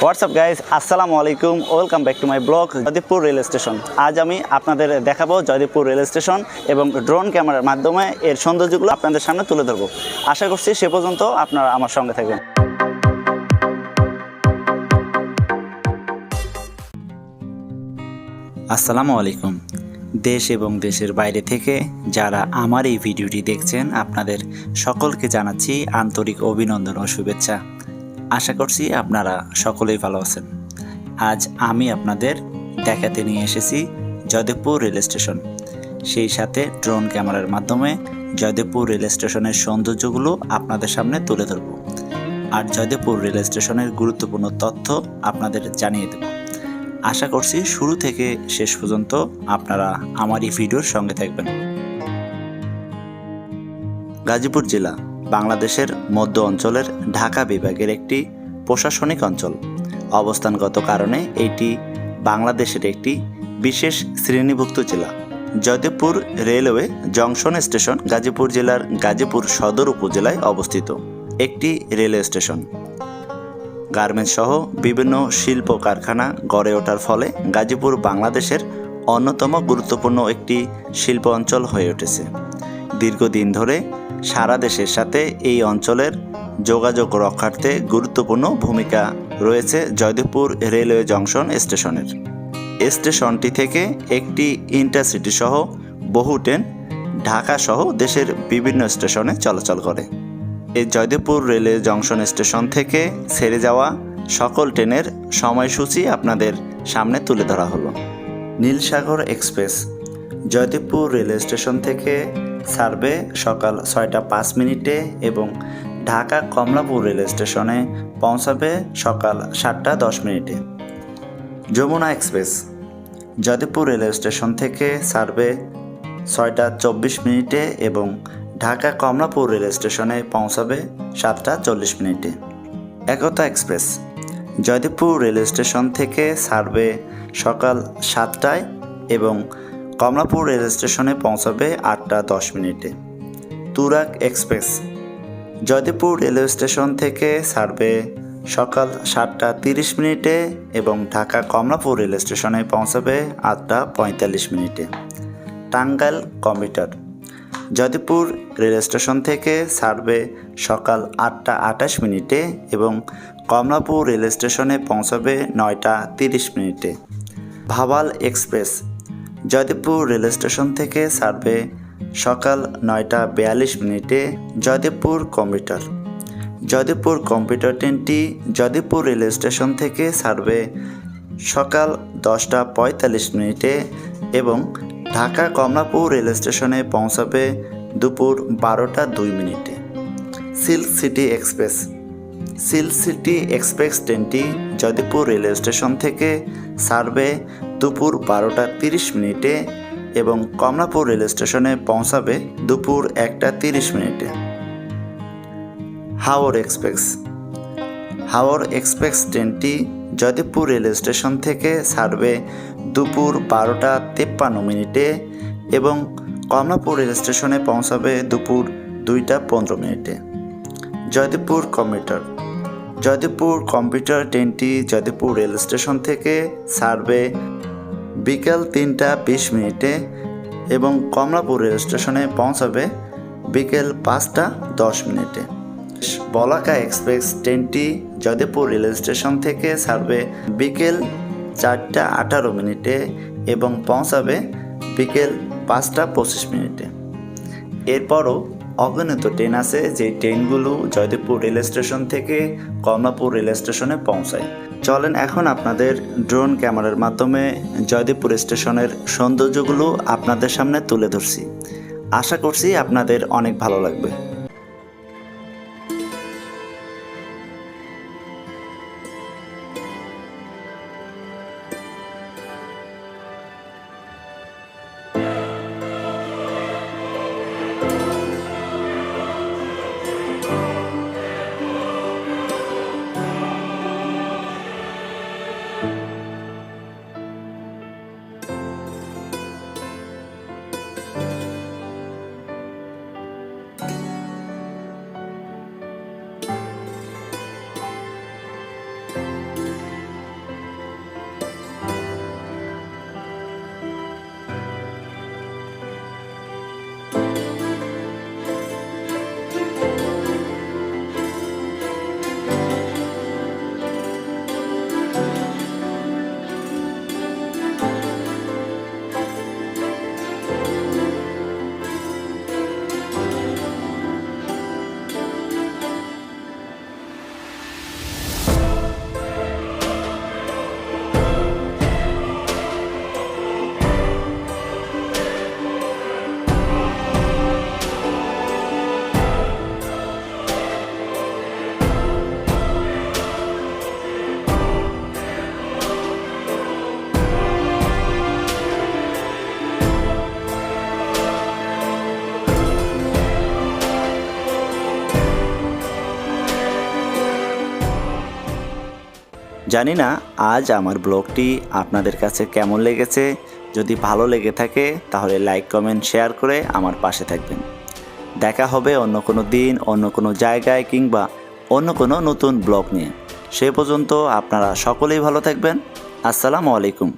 WhatsApp guys, আসসালামু আলাইকুম, welcome back to my blog Joydebpur rail station. আজ আমি আপনাদের দেখাবো জয়দেবপুর রেল স্টেশন এবং ড্রোন ক্যামেরার মাধ্যমে এর সৌন্দর্যগুলো আপনাদের সামনে তুলে ধরবো। আশা করছি সে পর্যন্ত আপনারা আমার সঙ্গে থাকবেন। আসসালামু আলাইকুম। দেশ এবং দেশের বাইরে থেকে যারা আমার এই ভিডিওটি দেখছেন আপনাদের সকলকে জানাচ্ছি আন্তরিক অভিনন্দন ও শুভেচ্ছা। আশা করছি আপনারা সকলেই ভালো আছেন। আজ আমি আপনাদের দেখাতে নিয়ে এসেছি জয়দেবপুর রেল স্টেশন, সেই সাথে ড্রোন ক্যামেরার মাধ্যমে জয়দেবপুর রেল স্টেশনের সৌন্দর্যগুলো আপনাদের সামনে তুলে ধরব আর জয়দেবপুর রেল স্টেশনের গুরুত্বপূর্ণ তথ্য আপনাদের জানিয়ে দেব। আশা করছি শুরু থেকে শেষ পর্যন্ত আপনারা আমার এই ভিডিওর সঙ্গে থাকবেন। গাজীপুর জেলা বাংলাদেশের মধ্য অঞ্চলের ঢাকা বিভাগের একটি প্রশাসনিক অঞ্চল। অবস্থানগত কারণে এটি বাংলাদেশের একটি বিশেষ শ্রেণীভুক্ত জেলা। Joydebpur railway junction station Gazipur জেলার গাজীপুর সদর উপজেলায় অবস্থিত একটি রেলওয়ে স্টেশন। গার্মেন্টস সহ বিভিন্ন শিল্প কারখানা গড়ে ওঠার ফলে গাজীপুর বাংলাদেশের অন্যতম গুরুত্বপূর্ণ একটি শিল্প অঞ্চল হয়ে উঠেছে। দীর্ঘদিন ধরে সারা দেশের সাথে এই অঞ্চলের যোগাযোগ রক্ষার্থে গুরুত্বপূর্ণ ভূমিকা রয়েছে জয়দেবপুর রেলওয়ে জংশন স্টেশনের। স্টেশনটি থেকে একটি ইন্টারসিটি সহ বহু ট্রেন ঢাকা সহ দেশের বিভিন্ন স্টেশনে চলাচল করে। এই জয়দেবপুর রেলওয়ে জংশন স্টেশন থেকে ছেড়ে যাওয়া সকল ট্রেনের সময়সূচি আপনাদের সামনে তুলে ধরা হলো। Nilsagar express Joydebpur railway station থেকে ছাড়বে সকাল 6টা 5 মিনিটে এবং ঢাকা কমলাপুর রেল স্টেশনে পৌঁছাবে সকাল 7টা 10 মিনিটে। Jamuna express Joydebpur railway station থেকে ছাড়বে 6টা 24 মিনিটে এবং ঢাকা কমলাপুর রেল স্টেশনে পৌঁছাবে 7টা 40 মিনিটে। একতা এক্সপ্রেস জয়দেবপুর রেল স্টেশন থেকে ছাড়বে সকাল 7টায় এবং কমলাপুর রেল স্টেশনে পৌঁছাবে 8টা 10 মিনিটে। Turag express Joydebpur railway station থেকে ছাড়বে সকাল 7টা 30 মিনিটে এবং ঢাকা কমলাপুর রেল স্টেশনে পৌঁছাবে 8টা 45 মিনিটে। Tangail commuter Joydebpur rail station থেকে ছাড়বে সকাল 8টা 28 মিনিটে এবং কমলাপুর রেল স্টেশনে পৌঁছাবে 9টা 30 মিনিটে। Bhawal express Joydebpur rail station থেকে ছাড়বে সকাল 9টা 42 মিনিটে। জয়দেবপুর কমিউটার জয়দেবপুর কমিউটার ট্রেনটি জয়দেবপুর রেল স্টেশন থেকে ছাড়বে সকাল 10টা 45 মিনিটে এবং ঢাকা কমলাপুর রেল স্টেশনে পৌঁছাবে দুপুর 12টা 2 মিনিটে। Silk city express silk city express ট্রেনটি জয়দেবপুর রেল স্টেশন থেকে ছাড়বে দুপুর 12টা 30 মিনিটে এবং কমলাপুর রেল স্টেশনে পৌঁছাবে দুপুর 1টা 30 মিনিটে। হাওর এক্সপ্রেস হাওর এক্সপ্রেস ট্রেনটি জয়দেবপুর রেল স্টেশন থেকে ছাড়বে দুপুর 12টা 53 মিনিটে এবং কমলাপুর রেল স্টেশনে পৌঁছাবে দুপুর 2টা 15 মিনিটে। জয়দেবপুর কমিউটার জয়দেবপুর কমিউটার ট্রেনটি জয়দেবপুর রেল স্টেশন থেকে ছাড়বে বিকাল 3টা 20 মিনিটে এবং কমলাপুর রেল স্টেশনে পৌঁছাবে বিকেল 5টা 10 মিনিটে। বলাকা এক্সপ্রেস ট্রেনটি জয়দেবপুর রেল স্টেশন থেকে ছাড়বে বিকেল 4টা 18 মিনিটে এবং পৌঁছাবে বিকেল 5টা 25 মিনিটে। এরপরও অগণিত ট্রেন আছে যে ট্রেনগুলো জয়দেবপুর রেল স্টেশন থেকে কমলাপুর রেল স্টেশনে পৌঁছায়। চলেন এখন আপনাদের ড্রোন ক্যামেরার মাধ্যমে জয়দেবপুর স্টেশনের সৌন্দর্যগুলো আপনাদের সামনে তুলে ধরছি। আশা করছি আপনাদের অনেক ভালো লাগবে। জানি না আজ আমার ব্লগটি আপনাদের কাছে কেমন লেগেছে। যদি ভালো লেগে থাকে তাহলে লাইক কমেন্ট শেয়ার করে আমার পাশে থাকবেন। দেখা হবে অন্য কোনো দিন, অন্য কোনো জায়গায় কিংবা অন্য কোনো নতুন ব্লগ নিয়ে। সে পর্যন্ত আপনারা সকলেই ভালো থাকবেন। আসসালামু আলাইকুম।